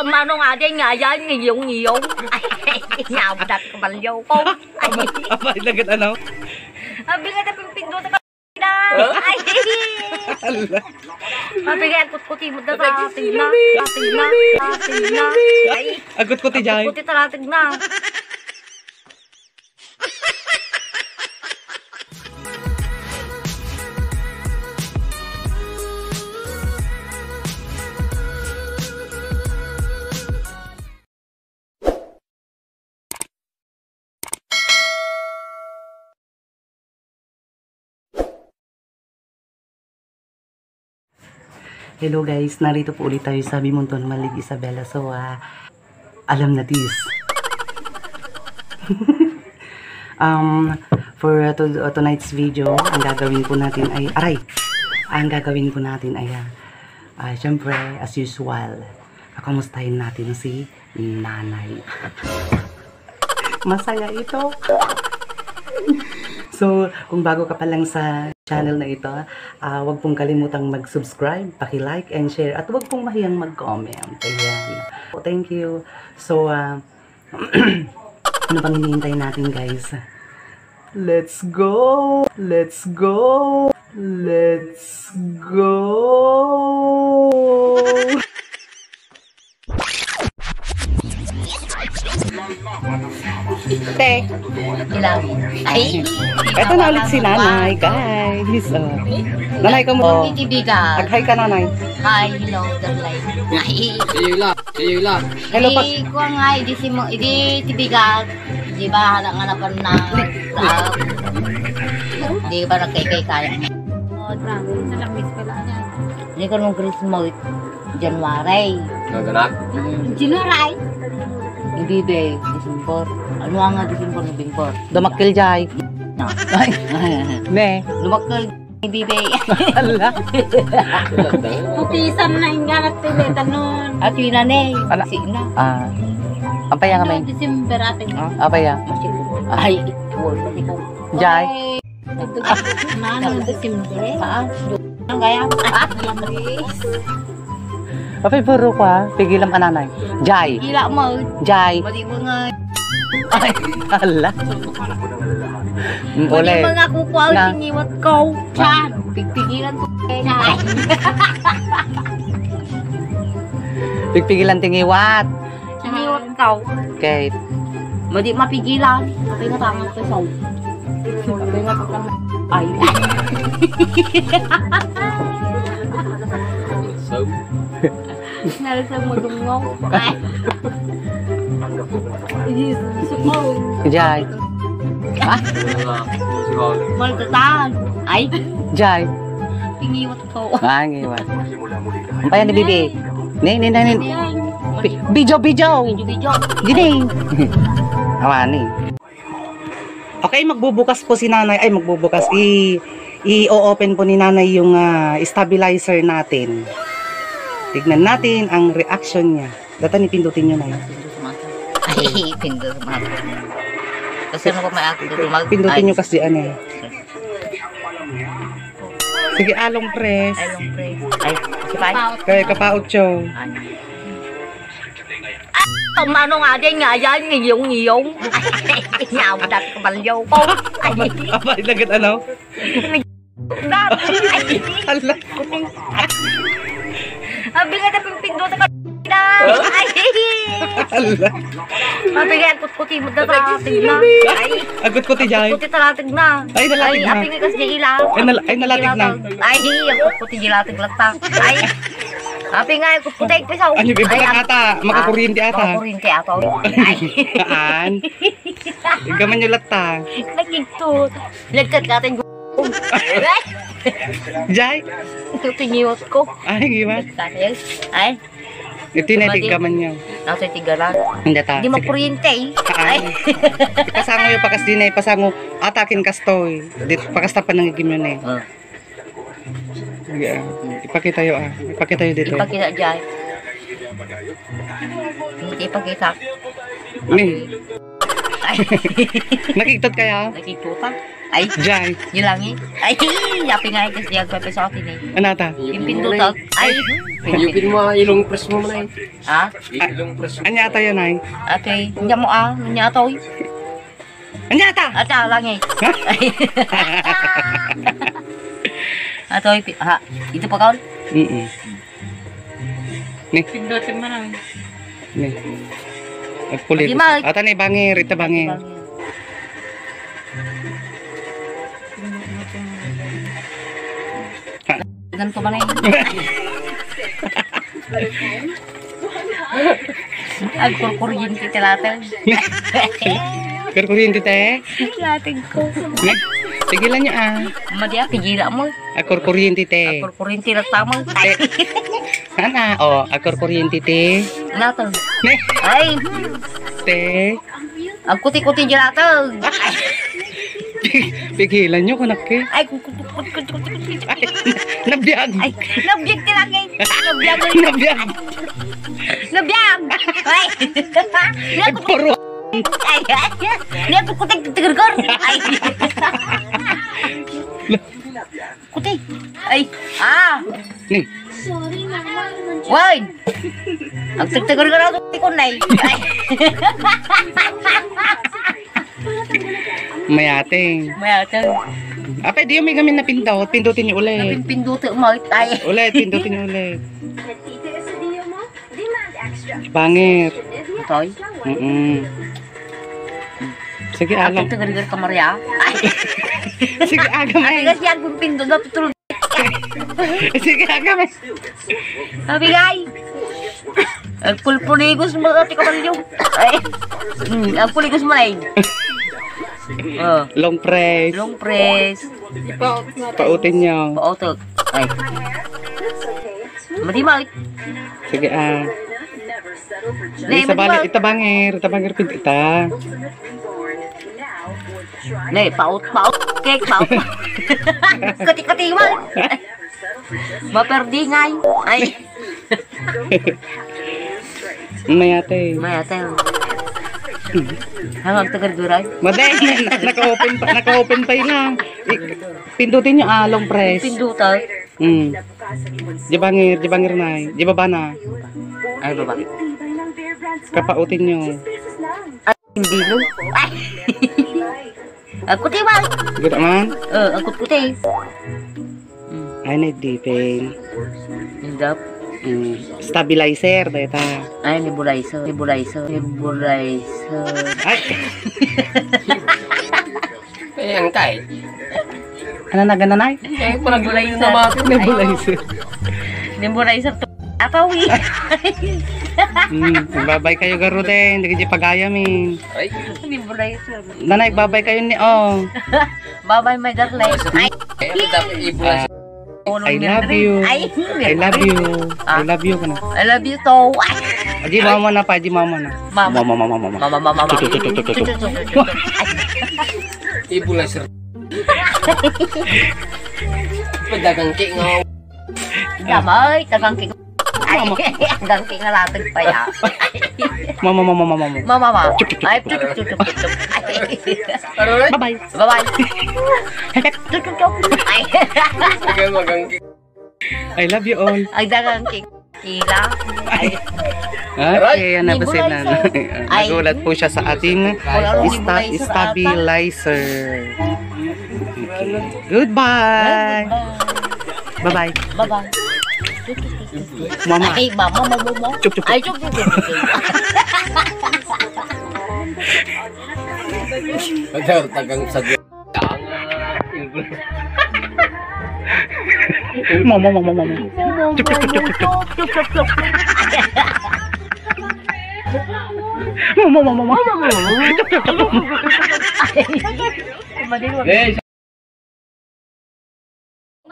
Mano nga din nga yan, ngiyong. Ay, nyawadat ka balyaw ko. Apa, ilagad ano? Sabi nga na pimpindot ka na. Ay, sabi nga, kut-kuti mo na rating na. Ay, Agot ko ti Jai. kut-kuti rating na. Hello guys, narito po ulit tayo sa Bimonton, Malig, Isabela. So, alam na this. For tonight's video, ang gagawin po natin ay, syempre, as usual, kakamustahin natin si nanay. Masaya ito. So, kung bago ka pa lang sa channel na ito, huwag pong kalimutang mag-subscribe, paki-like and share, at huwag pong mahiyang mag-comment. Ayan. Thank you. So, ano bang hinihintay natin, guys? Let's go! Let's go! Let's go! Te, Ilang. Ay, eto na ulit si nanay, guys. Nanay ka mo. titibigan.Ag-hi ka, nanay. Hi, hello, darlay. Ay, Hello, pa. ko nga, idi tibigan. Di ba, hanapan na, di ba nagkay-kay kaya mo? Oh, grabe, nalambis pala yan. Hindi ko nung Christmas, January. Naganak? January? Ibibe, December. Ano nga December, November? Dumakil, Jai. Ay, ne. Lumakal, ibibe. Ala. Putisan na yung ganat pilita nun. At yun na ne, Ala. sina. Ampaya kami. December atin. Apaya. Ay, wala pati ko. Jai. Ano, December? Ang kaya? Nalambis. Apay, puro ko pigilan ka, nanay. Jai. Gila mo. Jai. Mali mo nga. Ay, ala. Mali Uli. mo nga kukuha Na. siniwat ko. Chan. Pigpigilan ko. Pigpigilan tingiwat. Siniwat ko. Okay. Mali mapigilan. Kapag nga tangan ko sa kapag nga tangan. Ay. So, Nalasa mo dungaw. Ay. Sumaw. Jai. siguro. Maltatan. Ay. Jai. Pingiwat ko. Ngiwat. Ampaya ni bibi. Ne. Bijo. Video. Gini. Awani. Okay, magbubukas po si nanay. Ay, magbubukas. I-open po ni nanay yung stabilizer natin. Tignan natin ang reaction niya. Data ni pindutin nyo na yun. Ay, pindot mata. Kasi ano ko may ako Pindutin nyo kasi ano eh. Sige, along press. Ay, long press. Ay, si Pai. Kaya kapaot chow. Ano nga din nga yan, ngiyong. Ay, nyawadat ka balyaw ko. Ay, Apa, ilagad ano? ay, Hala. sabi nga na pimpindot ka na. Ay, Hala. sabi nga, kut-kuti mo na rating na. Ay, Agot ko ti Jai. kut-kuti rating na. Ay, nalatig na. Ay, nga kasi niya ilang. Ay, nalatig na. Ay, ang kut-kuti nilating latak. Ay, sabi nga, kut-kuti ko sa Ano, iba lang ata. Makakuryente ata. Makakuryente ata. Ay, Kaan? Gaman yung lata. nagigtut. Nagkat natin Jai? ito tingiwat ko. Ay, giwan. Ay, Ito yung natig gaman niya. nasa tigala. Hindi ta. Hindi makuryente eh. Ay, Ipasango yung pakas din eh. Pasango atakin kastoy. Pakas na pa nangigim yun eh. Sige, ipakita yun Ipakita yun dito. ipakita dyan. Hindi ipakita. Ni, Ay, nakiktot kaya? nakitutan. Ay, Jai. yun lang eh. Ay, yapi nga eh, kasi yagpepe sa akin eh. Ano ta? Yung pindutot. Ay, Yupin mo ilong press mo na ha? Ilong press mo. Anya ta yan ay? Okay, hindi mo hindi ato eh. Anya ta? Ata lang eh. Ay. Ato eh, ha? Ito pa kaon? Ni. Pindutin mo namin. Ni. Nagpulit. Di, Mike. Ata ni bangir, ita bangir. Ganito ba na yun? Ang kurkuryente talaga. Kurkuryente te. Lating ko. Ni. Tigilan niyo Madia, pigila mo. Kurkuryente te. Kurkuryente na tama. Ay, Ana, kurkuryente te. nato. Ni. Ay, Te. ang kuti-kuti dyan nato. Pigilan niyo kunak ke. Ay, kuti-kuti. Nabiyag. Ay, nabiyag talaga eh. Nabiyag. Nabiyag. Nabiyag. Ay, Puro. ay, lihat tuh kutik tegur-tegur. Ay. Kuti. Ay. Ni. Woi. Ang tegur-tegur ako ko nay. Ay. Mayate. Maya to. Apa di may kami napindot. Pindutin niyo ulit. Pinduto mo tay. Ulit, pindutin niyo ulit. Bangir. Toy. Sige, alam. Ang tegur-tegur ka Maria. Ay. Sige, agamay. Kasi yan kung pindot na tutulog. Sige, agamay. Sabi guy. Ang pulpuligos mo ati ka balyo. Ay. Ang puligos mo nay. Long press. Long press. Pautin niyo. Pautok. Ay. Madimay. Sige, Nay, Isa balik, madimay. itabangir pintita. Nay, paut. Cake, paut. Kati-kati man. Maperdi ngay. Ay. Mayate. Mayate. Hanggang tagar-guray. Maday, naka-open pa lang. Pindutin niyo long press. Pinduta. Jabangir na. Jababa na. Ay, baba. Kapautin niyo. Ay, hindi no. Ay. Ako tiwal. Good man. Ako puti. Ay, nag-dipin. Hindap. Stabilizer, data. Ay, nebulizer. Ay, Ang kahit. ano na gananay? Nebulizer. Nebulizer to. Apawi. Babay kayo garute, hindi kayo pagayamin. Ay. Nebulizer. Nanay, babay kayo ni Bye-bye, my darling. Ay. Dapat ibulas. I love you. Ay, I love you. I love you ka na. I love you too. Aji mama na pa, aji mama na. Mama. Mama. Mama. Ibulas. Padagang king nga. Damay, tagang king. Ay, tagang king na latag pa ya. Mama. Mama. Ay, tutup. Bye-bye. Bye-bye. Tutup. Ay. Magang king. I love you all. Ay, dagang king. Kila. Ay. Okay, yan na ba sila? Ay. Nagulat po siya sa ating stabilizer. Okay. Goodbye. Bye-bye. Bye-bye. Mama. Ay, mama mo. Chup. Ay, chup. Tagang sa Mama. Chup. Mama.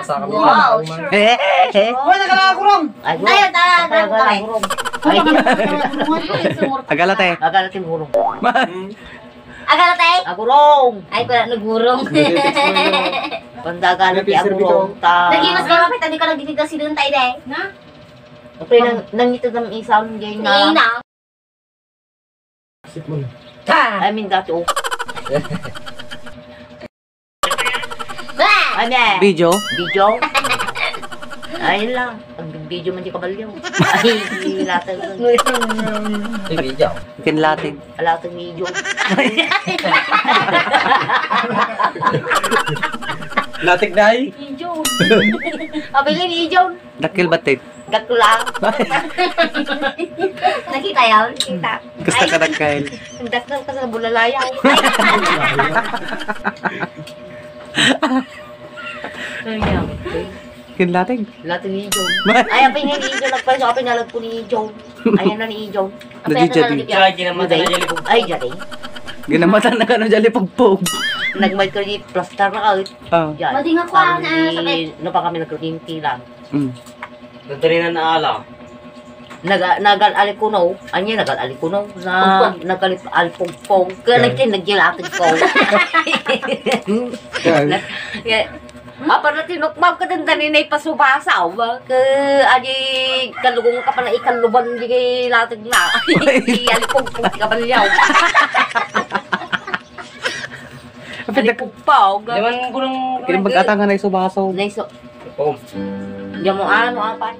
Wow. Hoy, nakalakurong! Ay, tara. Agalate. Agala timurong. Agala tay? Agurong. Ay, pala nagurong. Pandagala ti agurong ta. Lagi mas gamapit, tadi ka nagdidida si Dun tayo day. Na? Okay, nang ito ng isang gay na. Nina. I mean, dati oh. Ano? Video? Video? Ayun lang. Pag video man di kabalyo. Ay, latag. Video. Kinlating. Latag video. Latik na ay. Video. Abili video. Dakil batik. Gatula. Nakita yun? Kita. Gusto ka dakil. Dakil ka sa bulalayaw. Ayun. Kinlating. Latag ni Ijon. Ay, apay nga ni Ijon. Nagpaso, apay nalag po ni Ijon. Ayan na ni Ijon. Nagijati. Ay, jati. Ginamatan na ka ng jali pagpog. Nagmay ko ni plaster na kahit. Ah. Yan. Mading ako ang sakit. No pa kami nagkakinti lang. Nagtarinan na ala. Nagal-alikunaw. Anya, nagal-alikunaw. Nagal-alipong-pong. Kaya nagjilatid ko. Apa na tinukmab ka din daninay pasubasaw. Adi kalugong ka pa na ikaluban di kay latag na. Alipong-pong ka ba niyaw. Alipong-pong. Yaman ko nang... Kinabag-atangan na isubasaw. Naiso. Oh. Diyan mo ano apa?